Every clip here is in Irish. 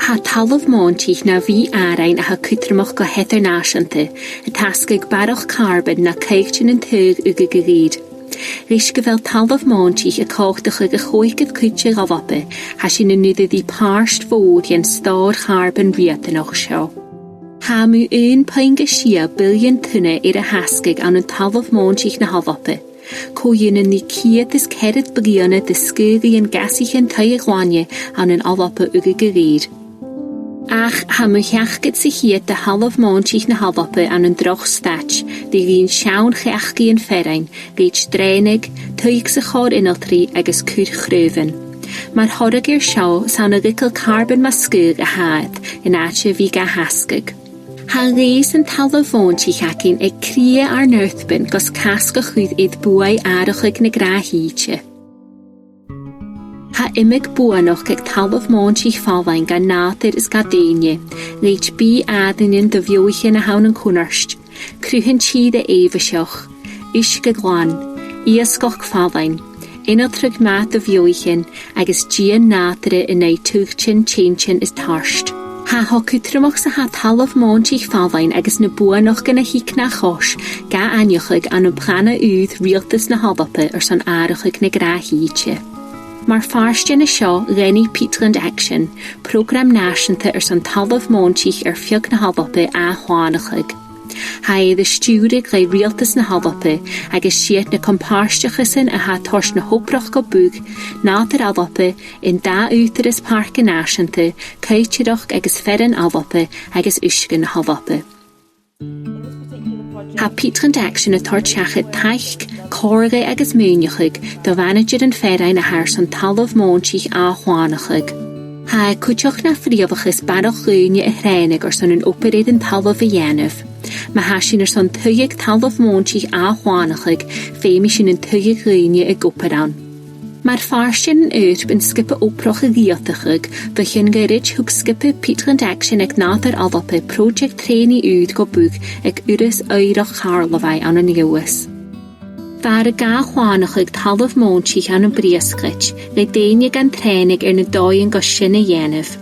Ha talamh máintich na bhí arain a ha cútramach go hetar náisianta, a tascaigh barach carbon na caigtin an tug uga gríd. Rís go bhfuil talamh máintich a cáchtach go chóigad cúte gafape, ha sin na nuda dí páirst fód an stáir carbon riatanach seo. Ha mú 1.6 billion tunne a hascaigh an talamh máintich na hafape. Cóiúnan ní ciad is cead bliana de scugaí an gasíchan taigháine an an alhape uga gríd. Ach, ha mú cheachgad sa chiad de talamh máintich na hafape an an droch stach, di hín sean cheachgaí an ferrain, réid strénig, tuig sa chór inaltrí agus cúr chrúvan. Mar thorag seo san a rical carbon ma scug a haad in áte bhí ga hascaig. Ha réis an talamh máintich acin ag cria ar nirthbin gos casca chuid iad buai árachaig na gráthíte. Ha imig buanach ag talamh máintich fálain ga nátar is ga daine, réid bí adainin do bheoichin na haun an cúnarst, cruúhan siad a éifiseach, is go gláin, iascoch fálain, inaltrug maat a bheoichin agus dían nátare in é tuigtin tchéintin is tarst. Ha cútramach sa ha talamh máintich fálain agus na buanach gan na hiic na chos ga aneochaig an an plana úd rialtas na hafape ar san árachaig na gráthíte. Mar farste na seo renni Peatland Action, program náisianta ar san talamh máintich ar fiog na hafape a chánachaig. Ha de stúrig le rialtas na hafape agus siad na compáirsteachasan a ha tors na hóprach go búg, nátar hafape in dá útar is parca náisianta, caitireach agus ferran hafape agus uisgan na hafape. Ha Peatland Action a torteachad taich, córaga agus múneachig do bhainidir an ferrain a haar san talamh máintich a chánachaig. Ha cúteach na phríomhachas barach rúne a hreinig ar san an operéad an talamh a dhéanamh. Ma ha sin ar san tuig talamh máintich a chánachaig féimi sin an tuig rúne a goparan. Mar farsin an uirb in skippe oproch a ghiatachaig, begin gerid hug skippe Peatland Action ag nátar alvape project tréni úd go búg ag uris oirach Carloway an an Iowis. Var a ga chánachaig talamh máintich an an briascrit, le déine gan trénig ar na dáin go sinna dhéanamh.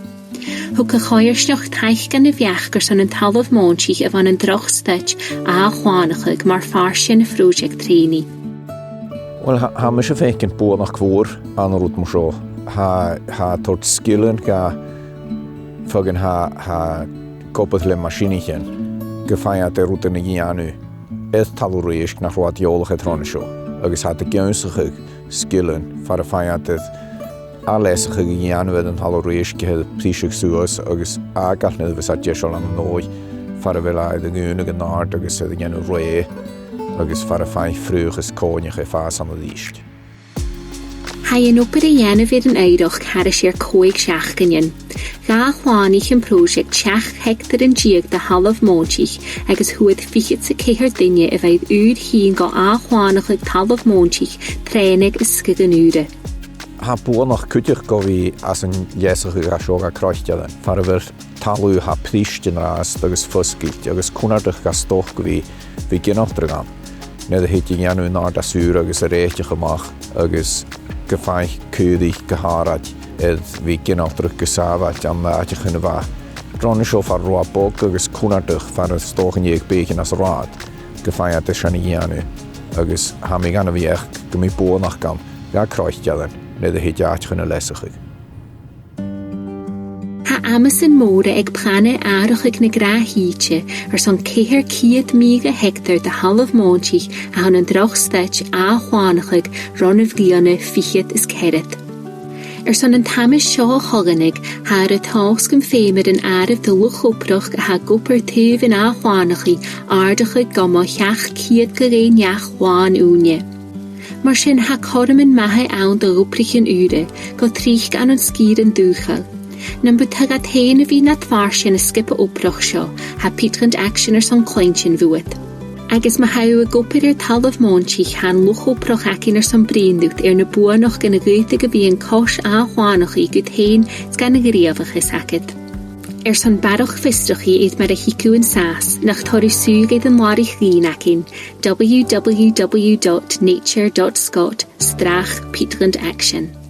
Hug a choirsteach taich gan na bheachgur san an talamh máintich a van an droch stitch a chánachaig mar farsin a project tréni. Wel, ha mis a feikin buanach kvór an rút mar seo. Ha tort skillen ga fagin ha kopad le masinichen gefeiat er rút na gianu. Eith talúréis nach roat jólach et rán seo. Agus ha de geunsach skillen far a feiat a lesach gianu an talúréis gehed prísig suas agus agall ned vis a jesol an nói far a vela de gúnig an nárt agus a genu ré. Agus far a fein frúchas cóneach fás an a líist. Ha yn opad a dhéanamh ar an éireach cara sér 5 gannin. Ga chháinich an project 6 hectar an díag de talamh máintich agus huad fichid sa céhar duine a bheith úd hín go a chháinach ag talamh máintich trénig is scigan úde. Ha buanach cúteach go bhí as an dhéasach a seo a croisteadan. Far a bhir talú ha prístin rás agus fuscilt agus cúnardach ga stoch go bhí ginachtar gan. Nid a héti ganu nárt a súr agus a réiteach amach agus gefeich cúdaich gehárad ed vi ginachtrach gesávat an áteach in a bha. Dronna seo far roa bog agus cúnardach far a stochan éag bécin as rád gefeiat a sena ganu agus ha mi gan a bhíach go mi bónach gan ga croisteadan nid a héti áteach in a lesachig. Ha Amazon móra ag plana árachaig na gráthíte ar san 400 hectar de talamh máintich a an droch stitch a chánachaig ronah gíana fichiad is cerit. Ar san an tamas seo choganig ha a táscum féimid an áirih de luchóprach a ha gopur tuh in a chánachaí ardachaig goma cheach ciad go réneach cháin úne. Mar sin ha corman maithe ann do ruprichin úre go trích an an scír an dúchal. Nam butag a téin a bhí na tfarsin a skipa oprach seo, ha Peatland Action ar san clointin bhuat. Agus ma hau a gopir ar talamh máintich han luch oprach acin ar san bríndút ar na buanach gan a gúta go bhí an cos a chánachaí go téin gan na gríomhach is hacid. Ar san barach fistrachaí iad mar a hicu an sás nach toru súgaid an láirich ghín acin www.nature.scot/Peatland Action.